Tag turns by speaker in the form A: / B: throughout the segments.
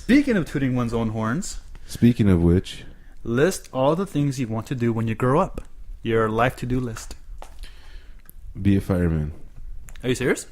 A: Speaking of tooting one's own horns.
B: Speaking of which,
A: list all the things you want to do when you grow up. Your life to-do list.
B: be a fireman.
A: Are you serious?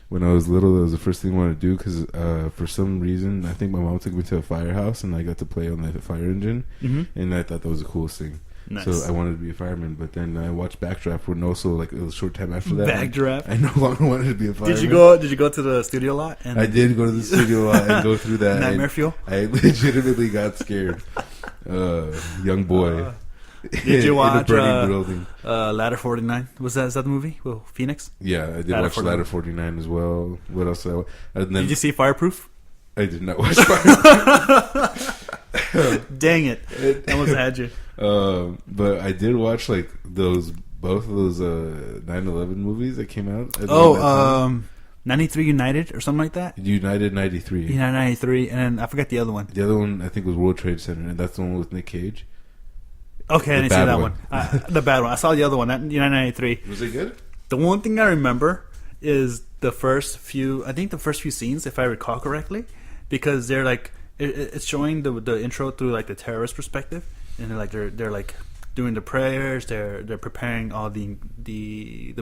B: When I was little, that was the first thing I wanted to do because for some reason, I think my mom took me to a firehouse and I got to play on the fire engine, and I thought that was the coolest thing.
A: Nice.
B: So I wanted to be a fireman, but then I watched Backdraft, and also like a short time after that,
A: Backdraft.
B: I no longer wanted to be a fireman.
A: Did you go to the studio lot? And
B: I did go to the studio lot and go through that.
A: Nightmare Fuel.
B: I legitimately got scared. Young boy.
A: Did you watch
B: in a burning building.
A: Ladder 49? Is that the movie? Well, Phoenix?
B: Yeah, I did watch Ladder 49 as well. What else?
A: Did you see Fireproof?
B: I did not watch Fireproof.
A: Dang it. I almost had you.
B: But I did watch like both of those 9/11 movies that came out.
A: 93 United or something like that?
B: United 93.
A: United 93, and then I forgot the other one.
B: The other one I think was World Trade Center, and that's the one with Nick Cage.
A: Okay, I didn't see that one. The bad one. I saw the other one, United 93.
B: Was it good?
A: The one thing I remember is the first few scenes, if I recall correctly, because they're like it's showing the intro through like the terrorist perspective, and they're like doing the prayers, they're preparing all the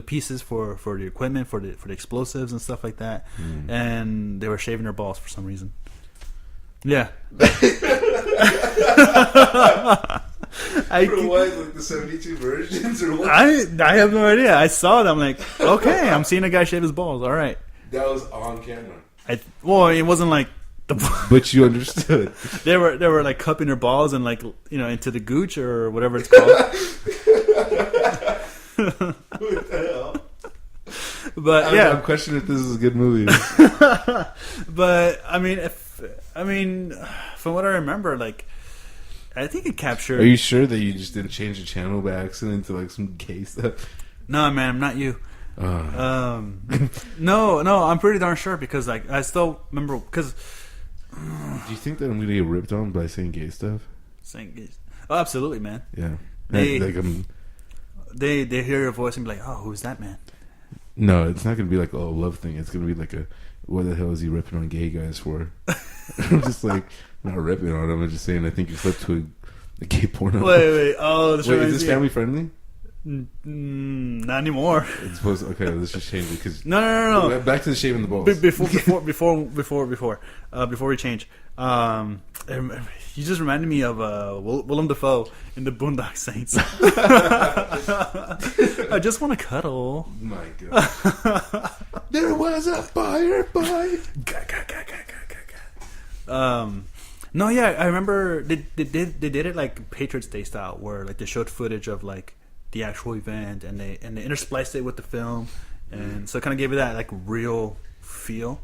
A: pieces for the equipment, for the explosives and stuff like that, and they were shaving their balls for some reason. Yeah.
B: For what? Like the 72 versions or what?
A: I have no idea. I saw it. I'm like, okay, I'm seeing a guy shave his balls. All right.
B: That was on camera.
A: Well, it wasn't like the.
B: But you understood.
A: They were like cupping their balls and like into the gooch or whatever it's called.
B: What the hell?
A: But
B: I'm questioning if this is a good movie.
A: But I mean, from what I remember, like. I think it captured.
B: Are you sure that you just didn't change the channel by accident to like some gay stuff?
A: No, man, I'm not you. No, I'm pretty darn sure because like I still remember because.
B: Do you think that I'm gonna get ripped on by saying gay stuff?
A: Saying gay? Oh, absolutely, man.
B: Yeah.
A: They hear your voice and be like, "Oh, who's that man?"
B: No, it's not gonna be like a love thing. It's gonna be like what the hell is he ripping on gay guys for? I'm just like. Not ripping on him. I'm just saying I think you flipped to a gay porno.
A: Wait. Oh,
B: wait, is this family friendly?
A: Not anymore.
B: It's supposed to, okay, let's just change it because
A: no.
B: Back to the shaving the balls.
A: Before we change, you just reminded me of Willem Dafoe in the Boondock Saints. I just want to cuddle.
B: My God. There was a firefly.
A: No, yeah, I remember they did it like Patriots Day style, where like they showed footage of like the actual event and they interspliced it with the film, and so it kind of gave it that like real feel.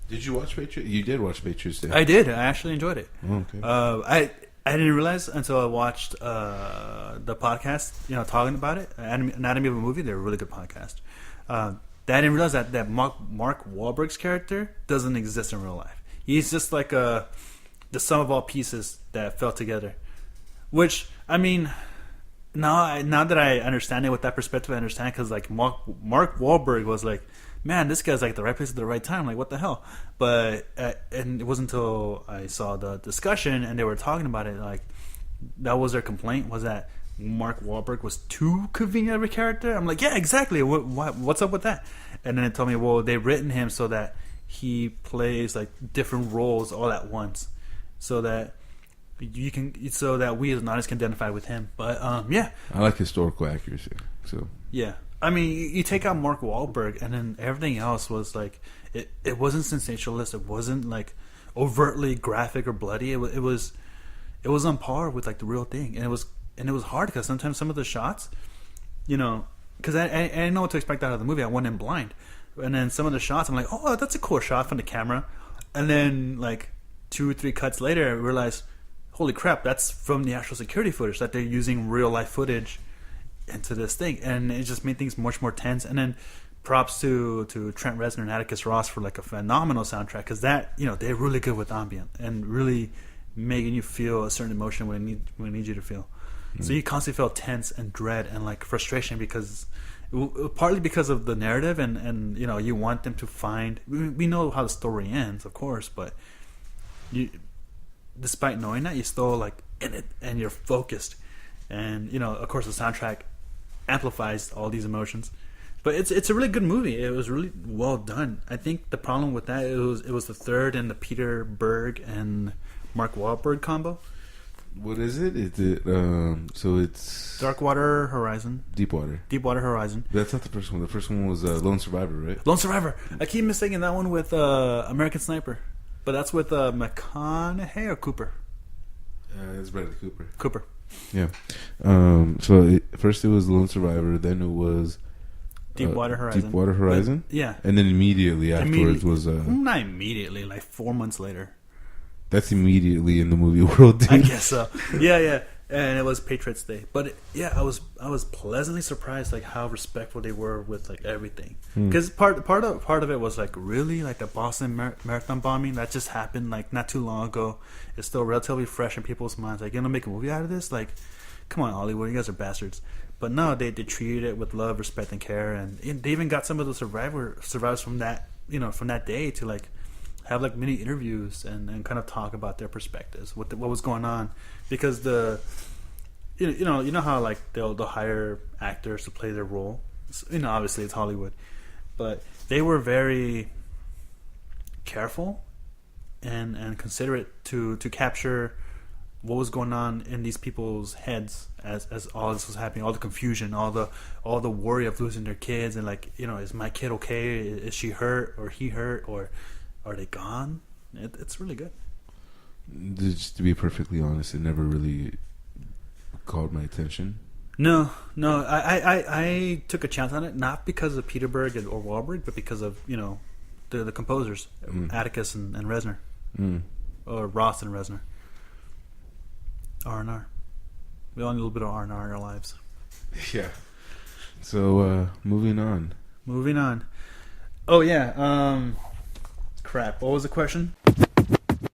B: Did you watch Patriots? You did watch Patriots Day.
A: I did. I actually enjoyed it.
B: Oh, okay.
A: I didn't realize until I watched the podcast, talking about it, Anatomy of a Movie. They're a really good podcast. I didn't realize that Mark Wahlberg's character doesn't exist in real life. He's just like the sum of all pieces that fell together. Which, I mean, now that I understand it with that perspective, I understand because like Mark Wahlberg was like, man, this guy's like the right place at the right time. Like, what the hell? But and it wasn't until I saw the discussion and they were talking about it, like that was their complaint, was that Mark Wahlberg was too convenient of a character. I'm like, yeah, exactly. What's up with that? And then it told me, well, they've written him so that he plays like different roles all at once, so that we as an audience can identify with him. But yeah, I
B: like historical accuracy. So
A: yeah, I mean, you take out Mark Wahlberg, and then everything else was like it wasn't sensationalist. It wasn't like overtly graphic or bloody. It was on par with like the real thing, and it was hard because sometimes some of the shots, because I didn't know what to expect out of the movie. I went in blind. And then some of the shots, I'm like, oh, that's a cool shot from the camera. And then, like, 2 or 3 cuts later, I realized, holy crap, that's from the actual security footage, that they're using real-life footage into this thing. And it just made things much more tense. And then props to Trent Reznor and Atticus Ross for, like, a phenomenal soundtrack. Because that, they're really good with ambient and really making you feel a certain emotion when they need you to feel. Mm-hmm. So you constantly feel tense and dread and, like, frustration because... partly because of the narrative and you want them to find. We know how the story ends, of course, but despite knowing that, you're still like in it and you're focused. And of course, the soundtrack amplifies all these emotions. But it's a really good movie. It was really well done. I think the problem with that, it was the third in the Peter Berg and Mark Wahlberg combo.
B: What is it? Is it so it's
A: Darkwater Horizon.
B: Deepwater
A: Horizon.
B: That's not the first one. The first one was Lone Survivor, right?
A: Lone Survivor. I keep mistaking that one with American Sniper, but that's with McConaughey or Cooper.
B: It's Bradley Cooper.
A: Cooper.
B: Yeah. First it was Lone Survivor. Then it was
A: Deepwater Horizon.
B: Deepwater Horizon.
A: But, yeah.
B: And then immediately afterwards was
A: not immediately, like 4 months later.
B: That's immediately in the movie world, dude.
A: I guess so. Yeah. And it was Patriots Day. But I was pleasantly surprised like how respectful they were with like everything. Because part of it was like really like the Boston Marathon bombing that just happened like not too long ago. It's still relatively fresh in people's minds. Like, you're gonna make a movie out of this? Like, come on, Hollywood, you guys are bastards. But no, they treated it with love, respect, and care, and they even got some of the survivors from that from that day to like have like mini interviews and kind of talk about their perspectives, what was going on, because you know how like they'll hire actors to play their role. Obviously it's Hollywood, but they were very careful and considerate to capture what was going on in these people's heads as all this was happening, all the confusion, all the worry of losing their kids, and like, is my kid okay? Is she hurt or he hurt, or are they gone? It's really good.
B: Just to be perfectly honest, it never really called my attention.
A: No, I took a chance on it, not because of Peter Berg or Wahlberg, but because of the composers, Atticus and Reznor, or Ross and Reznor. R&R. We all need a little bit of R&R in our lives.
B: Yeah. So, moving on.
A: Oh, yeah. Crap. What was the question?